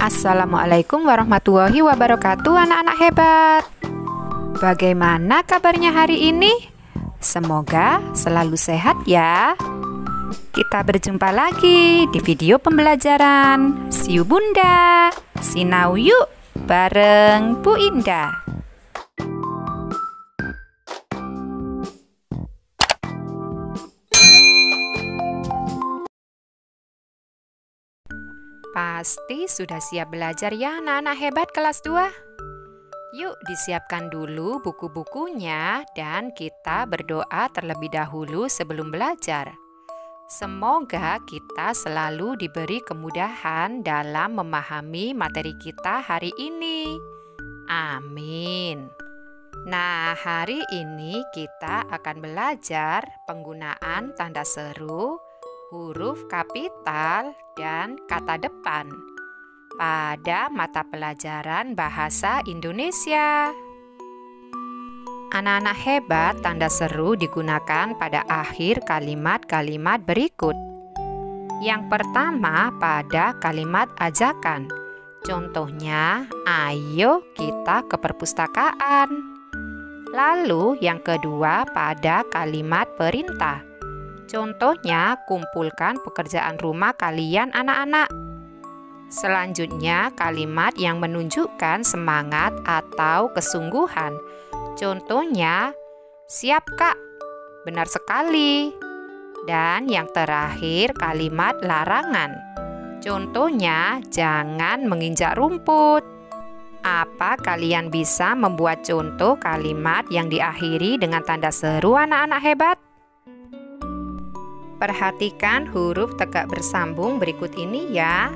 Assalamualaikum warahmatullahi wabarakatuh, anak-anak hebat. Bagaimana kabarnya hari ini? Semoga selalu sehat ya. Kita berjumpa lagi di video pembelajaran Siu Bunda, Sinau yuk bareng Bu Indah. Pasti sudah siap belajar ya anak-anak hebat kelas 2? Yuk disiapkan dulu buku-bukunya dan kita berdoa terlebih dahulu sebelum belajar. Semoga kita selalu diberi kemudahan dalam memahami materi kita hari ini. Amin. Nah, hari ini kita akan belajar penggunaan tanda seru, huruf kapital, dan kata depan pada mata pelajaran Bahasa Indonesia. Anak-anak hebat, tanda seru digunakan pada akhir kalimat-kalimat berikut. Yang pertama pada kalimat ajakan. Contohnya, ayo kita ke perpustakaan. Lalu yang kedua pada kalimat perintah. Contohnya, kumpulkan pekerjaan rumah kalian anak-anak. Selanjutnya, kalimat yang menunjukkan semangat atau kesungguhan. Contohnya, siap kak, benar sekali. Dan yang terakhir, kalimat larangan. Contohnya, jangan menginjak rumput. Apa kalian bisa membuat contoh kalimat yang diakhiri dengan tanda seru anak-anak hebat? Perhatikan huruf tegak bersambung berikut ini ya.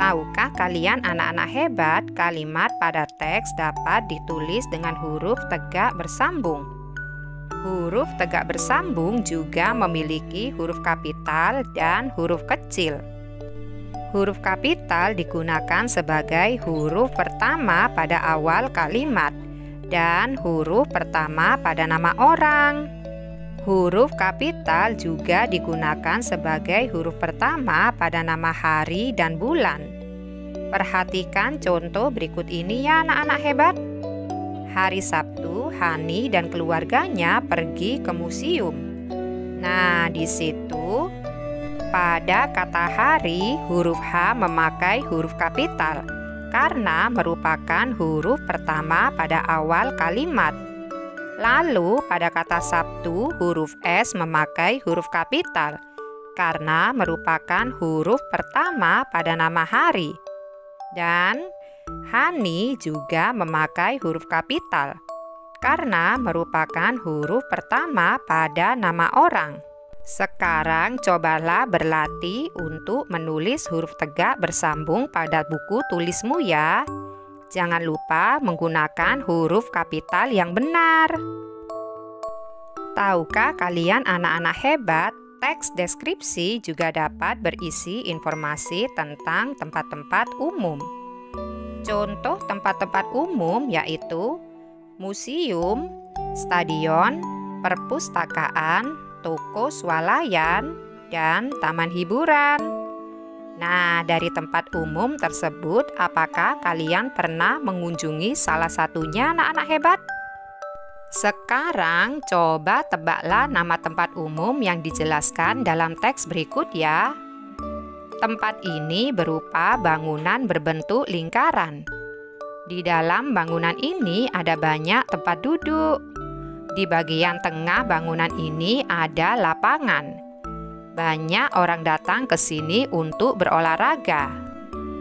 Tahukah kalian anak-anak hebat, kalimat pada teks dapat ditulis dengan huruf tegak bersambung. Huruf tegak bersambung juga memiliki huruf kapital dan huruf kecil. Huruf kapital digunakan sebagai huruf pertama pada awal kalimat dan huruf pertama pada nama orang. Huruf kapital juga digunakan sebagai huruf pertama pada nama hari dan bulan. Perhatikan contoh berikut ini ya anak-anak hebat. Hari Sabtu, Hani dan keluarganya pergi ke museum. Nah, di situ pada kata hari, huruf H memakai huruf kapital karena merupakan huruf pertama pada awal kalimat. Lalu pada kata Sabtu, huruf S memakai huruf kapital karena merupakan huruf pertama pada nama hari. Dan Hani juga memakai huruf kapital karena merupakan huruf pertama pada nama orang. Sekarang cobalah berlatih untuk menulis huruf tegak bersambung pada buku tulismu ya. Jangan lupa menggunakan huruf kapital yang benar. Tahukah kalian anak-anak hebat, teks deskripsi juga dapat berisi informasi tentang tempat-tempat umum. Contoh tempat-tempat umum yaitu museum, stadion, perpustakaan, toko swalayan, dan taman hiburan. Nah, dari tempat umum tersebut, apakah kalian pernah mengunjungi salah satunya anak-anak hebat? Sekarang, coba tebaklah nama tempat umum yang dijelaskan dalam teks berikut ya. Tempat ini berupa bangunan berbentuk lingkaran. Di dalam bangunan ini ada banyak tempat duduk. Di bagian tengah bangunan ini ada lapangan. Banyak orang datang ke sini untuk berolahraga.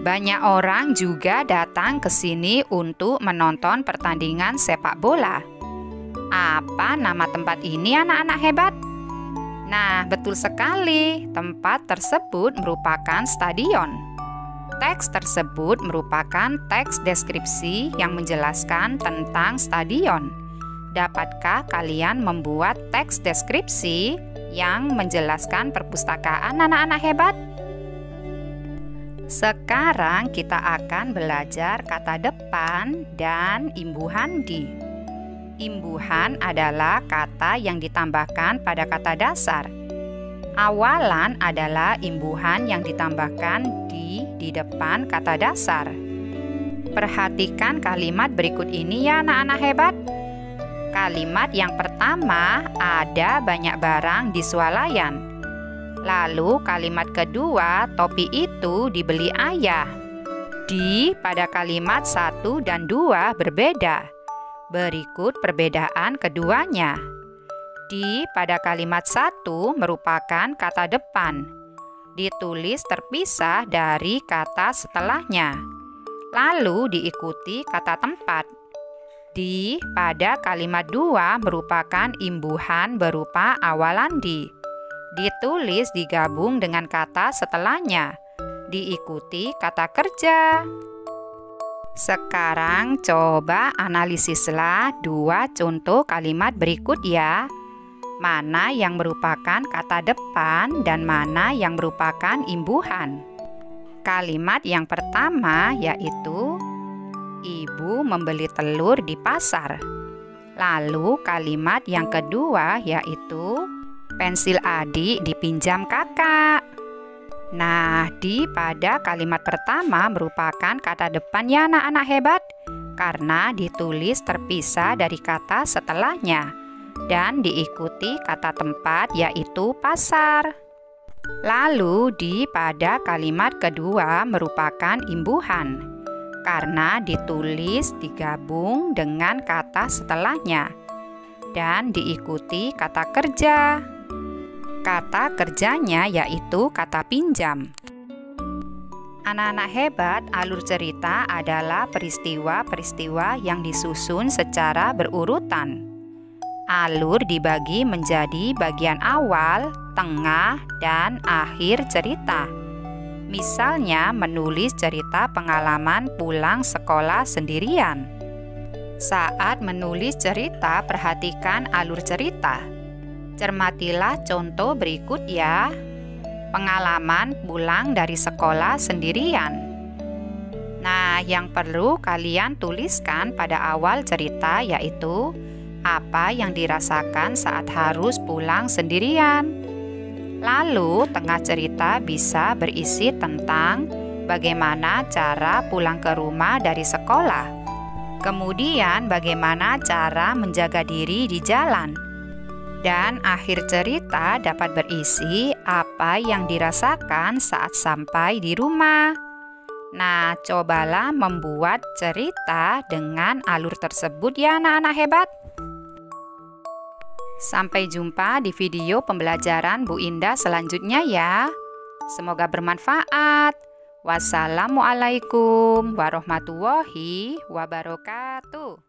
Banyak orang juga datang ke sini untuk menonton pertandingan sepak bola. Apa nama tempat ini anak-anak hebat? Nah, betul sekali. Tempat tersebut merupakan stadion. Teks tersebut merupakan teks deskripsi yang menjelaskan tentang stadion. Dapatkah kalian membuat teks deskripsi yang menjelaskan perpustakaan anak-anak hebat? Sekarang kita akan belajar kata depan dan imbuhan di. Imbuhan adalah kata yang ditambahkan pada kata dasar. Awalan adalah imbuhan yang ditambahkan di di depan kata dasar. Perhatikan kalimat berikut ini ya anak-anak hebat. Kalimat yang pertama, ada banyak barang di swalayan. Lalu kalimat kedua, topi itu dibeli ayah. Di pada kalimat 1 dan 2 berbeda. Berikut perbedaan keduanya. Di pada kalimat 1 merupakan kata depan. Ditulis terpisah dari kata setelahnya. Lalu diikuti kata tempat. Di pada kalimat 2 merupakan imbuhan berupa awalan di. Ditulis digabung dengan kata setelahnya. Diikuti kata kerja. Sekarang coba analisislah 2 contoh kalimat berikut ya. Mana yang merupakan kata depan dan mana yang merupakan imbuhan. Kalimat yang pertama yaitu ibu membeli telur di pasar. Lalu kalimat yang kedua yaitu pensil adik dipinjam kakak. Nah, di pada kalimat pertama merupakan kata depan ya anak-anak hebat karena ditulis terpisah dari kata setelahnya dan diikuti kata tempat yaitu pasar. Lalu di pada kalimat kedua merupakan imbuhan karena ditulis digabung dengan kata setelahnya dan diikuti kata kerja. Kata kerjanya yaitu kata pinjam. Anak-anak hebat, alur cerita adalah peristiwa-peristiwa yang disusun secara berurutan. Alur dibagi menjadi bagian awal, tengah, dan akhir cerita. Misalnya menulis cerita pengalaman pulang sekolah sendirian. Saat menulis cerita, perhatikan alur cerita. Cermatilah contoh berikut ya. Pengalaman pulang dari sekolah sendirian. Nah, yang perlu kalian tuliskan pada awal cerita yaitu apa yang dirasakan saat harus pulang sendirian. Lalu, tengah cerita bisa berisi tentang bagaimana cara pulang ke rumah dari sekolah. Kemudian, bagaimana cara menjaga diri di jalan. Dan akhir cerita dapat berisi apa yang dirasakan saat sampai di rumah. Nah, cobalah membuat cerita dengan alur tersebut ya anak-anak hebat. Sampai jumpa di video pembelajaran Bu Indah selanjutnya ya. Semoga bermanfaat. Wassalamualaikum warahmatullahi wabarakatuh.